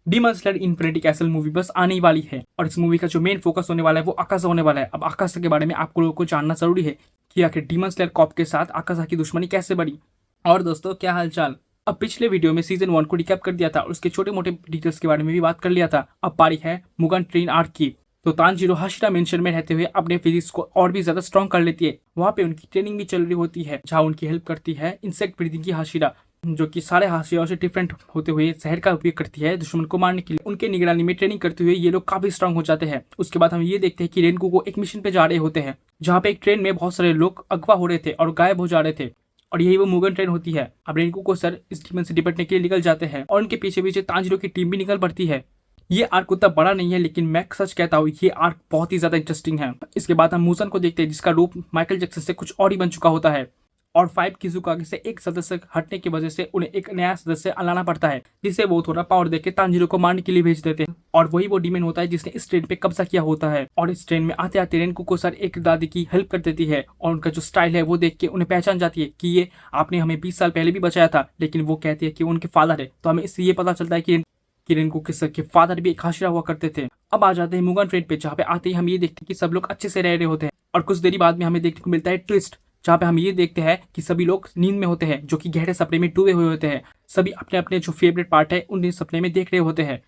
Demon slayer infinity castle movie बस आने ही वाली है और इस मूवी का जो मेन फोकस होने वाला है वो आकाशा होने वाला है। अब आकाशा के बारे में आपको लोगों को जानना जरूरी है कि आखिर डीमन स्लेयर कॉप के साथ आकाशा की दुश्मनी कैसे बढ़ी। और दोस्तों क्या हालचाल। अब पिछले वीडियो में सीजन 1 को रिकैप कर दिया था और उसके छोटे मोटे डिटेल्स के बारे में भी बात कर लिया था। अब पारी है मुगन ट्रेन आर्क की। तो तानजीरो हाशिरा मेंशन में रहते हुए अपने फिजिक्स को और भी ज्यादा स्ट्रॉन्ग कर लेती है। वहाँ पे उनकी ट्रेनिंग भी चल रही होती है जहाँ उनकी हेल्प करती है इंसेक्ट ब्रीदिंग की हाशिरा, जो कि सारे हाशिराओं से डिफरेंट होते हुए जहर का उपयोग करती है दुश्मन को मारने के लिए। उनके निगरानी में ट्रेनिंग करते हुए ये लोग काफी स्ट्रांग हो जाते हैं। उसके बाद हम ये देखते हैं कि रेनकू को एक मिशन पे जा रहे होते हैं जहाँ पे एक ट्रेन में बहुत सारे लोग अगवा हो रहे थे और गायब हो जा रहे थे और यही वो मुगन ट्रेन होती है। अब रेनकू को सर इस डीमन से निपटने के लिए निकल जाते हैं और उनके पीछे पीछे तांजीरो की टीम भी निकल पड़ती है। ये आर्क उतना बड़ा नहीं है लेकिन मैं सच कहता हूँ ये आर्क बहुत ही ज्यादा इंटरेस्टिंग है। इसके बाद हम मूसन को देखते हैं जिसका रूप माइकल जैक्सन से कुछ और ही बन चुका होता है और 5 किजुकागे से एक सदस्य हटने की वजह से उन्हें एक नया सदस्य लाना पड़ता है जिसे वो थोड़ा पावर देके तांजीरो को मारने के लिए भेज देते हैं। और वही वो डीमन होता है जिसने इस ट्रेन पे कब्जा किया होता है और इस ट्रेन में आते आते रेनकू को सर एक दादी की हेल्प कर देती है और उनका जो स्टाइल है वो देख के उन्हें पहचान जाती है कि ये आपने हमें 20 साल पहले भी बचाया था। लेकिन वो कहती है कि उनके फादर है, तो हमें इससे ये पता चलता है कि रेनकू के सर के फादर भी एक हाशिरा हुआ करते थे। अब आ जाते हैं मुगन ट्रेन पे जहाँ पे आते ही हम ये देखते हैं कि सब लोग अच्छे से रह रहे होते हैं और कुछ देरी बाद में हमें देखने को मिलता है ट्विस्ट, जहाँ पे हम ये देखते हैं कि सभी लोग नींद में होते हैं जो कि गहरे सपने में डूबे हुए होते हैं। सभी अपने अपने जो फेवरेट पार्ट है उन्हें सपने में देख रहे होते हैं।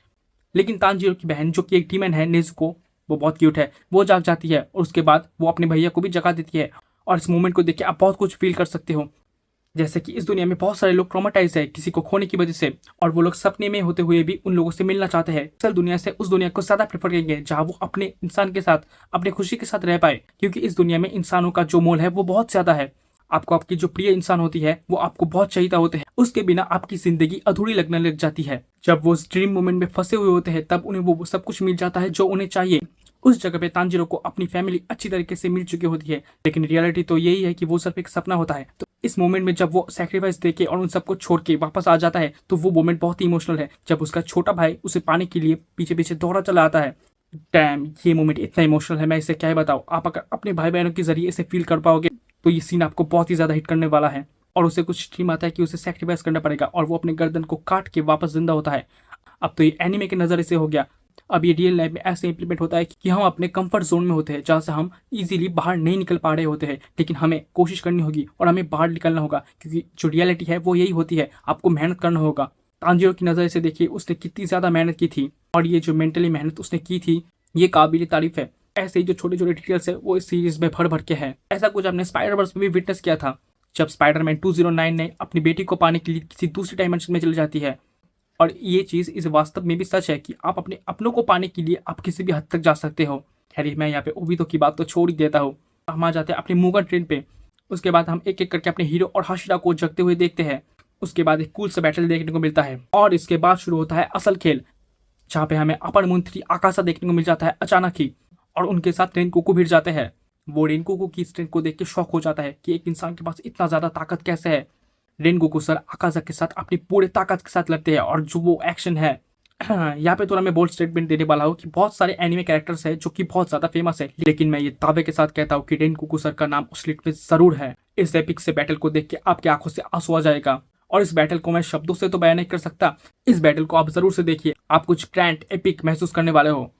लेकिन तानजीरो की बहन जो कि एक डीमन है नेजुको, वो बहुत क्यूट है, वो जाग जाती है और उसके बाद वो अपने भैया को भी जगा देती है। और इस मोमेंट को देख के आप बहुत कुछ फील कर सकते हो, जैसे कि इस दुनिया में बहुत सारे लोग ट्रॉमाटाइज है किसी को खोने की वजह से और वो लोग सपने में होते हुए भी उन लोगों से मिलना चाहते हैं। असल दुनिया से उस दुनिया को ज्यादा प्रेफर करेंगे जहाँ वो अपने इंसान के साथ अपने खुशी के साथ रह पाए, क्योंकि इस दुनिया में इंसानों का जो मोल है वो बहुत ज्यादा है। आपको आपकी जो प्रिय इंसान होती है वो आपको बहुत चाहिए होते हैं, उसके बिना आपकी जिंदगी अधूरी लगने लग जाती है। जब वो ड्रीम मोमेंट में फंसे हुए होते हैं तब उन्हें वो सब कुछ मिल जाता है जो उन्हें चाहिए। उस जगह पे तांजीरो को अपनी फैमिली अच्छी तरीके से मिल चुकी होती है, लेकिन रियलिटी तो यही है कि वो सिर्फ एक सपना होता है। तो इस मोमेंट में जब वो सेक्रीफाइस देके और उन सबको छोड़ के वापस आ जाता है तो वो मोमेंट बहुत ही इमोशनल है। जब उसका छोटा भाई उसे पाने के लिए पीछे पीछे दौड़ा चला आता है, डैम ये मोमेंट इतना इमोशनल है, मैं इसे क्या ही बताऊं। आप अगर अपने भाई बहनों के जरिए इसे फील कर पाओगे तो ये सीन आपको बहुत ही ज्यादा हिट करने वाला है। और उसे कुछ ड्रीम आता है कि उसे सेक्रीफाइस करना पड़ेगा और वो अपने गर्दन को काट के वापस जिंदा होता है। अब तो ये एनिमे के नजर से हो गया, अब ये रियल लाइफ में ऐसे इंप्लीमेंट होता है कि हम अपने कंफर्ट जोन में होते हैं जहाँ से हम इजीली बाहर नहीं निकल पा रहे होते हैं, लेकिन हमें कोशिश करनी होगी और हमें बाहर निकलना होगा क्योंकि जो रियलिटी है वो यही होती है, आपको मेहनत करना होगा। तांजीरो की नज़र से देखिए उसने कितनी ज़्यादा मेहनत की थी और ये जो मेंटली मेहनत उसने की थी ये काबिल तारीफ है। ऐसे ही जो छोटे छोटे डिटेल्स है वो इस सीरीज में भर भर के है। ऐसा कुछ आपने स्पाइडर वर्स में भी विटनेस किया था जब स्पाइडरमैन 209 ने अपनी बेटी को पाने के लिए किसी दूसरी डायमेंशन में चली जाती है। और ये चीज़ इस वास्तव में भी सच है कि आप अपने अपनों को पाने के लिए आप किसी भी हद तक जा सकते हो। खैर मैं यहाँ पे ओबितो की बात तो छोड़ ही देता हूँ। हम आ जाते हैं अपने मुगन ट्रेन पे। उसके बाद हम एक एक करके अपने हीरो और हाशिरा को जगते हुए देखते हैं। उसके बाद एक कूल सा बैटल देखने को मिलता है और इसके बाद शुरू होता है असल खेल, जहाँ पे हमें अपर मून 3 आकाशा देखने को मिल जाता है अचानक ही और उनके साथ रेनकू भिड़ जाते हैं। वो रेनकू की स्ट्रेंथ को देख के शॉक हो जाता है कि एक इंसान के पास इतना ज़्यादा ताकत कैसे है। रेनगोकू सर आकाशा के साथ अपनी पूरे ताकत के साथ लड़ते हैं और जो वो एक्शन है यहाँ पे थोड़ा मैं बोल्ड स्टेटमेंट देने वाला हूँ कि बहुत सारे एनिमे कैरेक्टर्स हैं जो कि बहुत ज़्यादा फेमस है, लेकिन मैं ये दावे के साथ कहता हूँ कि रेनगोकू सर का नाम उस लिस्ट में ज़रूर है। इस एपिक से बैटल को देख के आपकी आंखों से आंसू आ जाएगा और इस बैटल को मैं शब्दों से तो बयान नहीं कर सकता। इस बैटल को आप जरूर से देखिए, आप कुछ ग्रैंड एपिक महसूस करने वाले हो।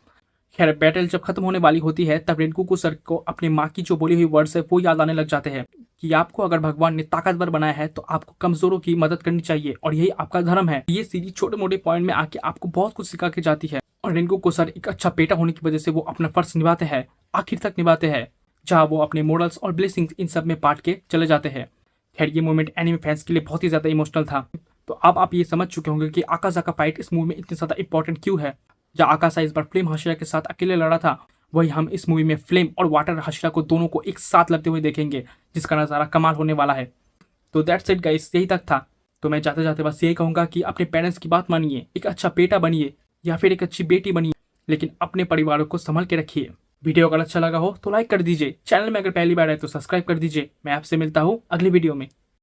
खैर बैटल जब खत्म होने वाली होती है तब रेनकू सर को अपनी माँ की जो बोली हुई वर्ड्स है वो याद आने लग जाते हैं कि आपको अगर भगवान ने ताकतवर बनाया है तो आपको कमजोरों की मदद करनी चाहिए और यही आपका धर्म है। ये सीरीज छोटे मोटे पॉइंट में आके आपको बहुत कुछ सिखा के जाती है और रेनकू सर एक अच्छा बेटा होने की वजह से वो अपना फर्ज निभाते हैं, आखिर तक निभाते हैं, जहाँ वो अपने मॉडल्स और ब्लेसिंग्स इन सब में बांट के चले जाते हैं। खैर ये मोमेंट एनिमे फैंस के लिए बहुत ही ज्यादा इमोशनल था। तो अब आप ये समझ चुके होंगे कि आकाशा का फाइट इस मूवी में इतनी ज्यादा इंपॉर्टेंट क्यों है। जहाँ आकाशा इस बार फ्लेम हाशिरा के साथ अकेले लड़ा था, वही हम इस मूवी में फ्लेम और वाटर हाशिरा को दोनों को एक साथ लड़ते हुए देखेंगे, जिसका नज़ारा कमाल होने वाला है। तो दैट्स इट गाइस, यही तक था। तो मैं जाते जाते बस यही कहूँगा कि अपने पेरेंट्स की बात मानिए, एक अच्छा बेटा बनिए या फिर एक अच्छी बेटी बनिए, लेकिन अपने परिवारों को संभल के रखिए। वीडियो अगर अच्छा लगा हो तो लाइक कर दीजिए, चैनल में अगर पहली बार है तो सब्सक्राइब कर दीजिए। मैं आपसे मिलता हूँ अगली वीडियो में।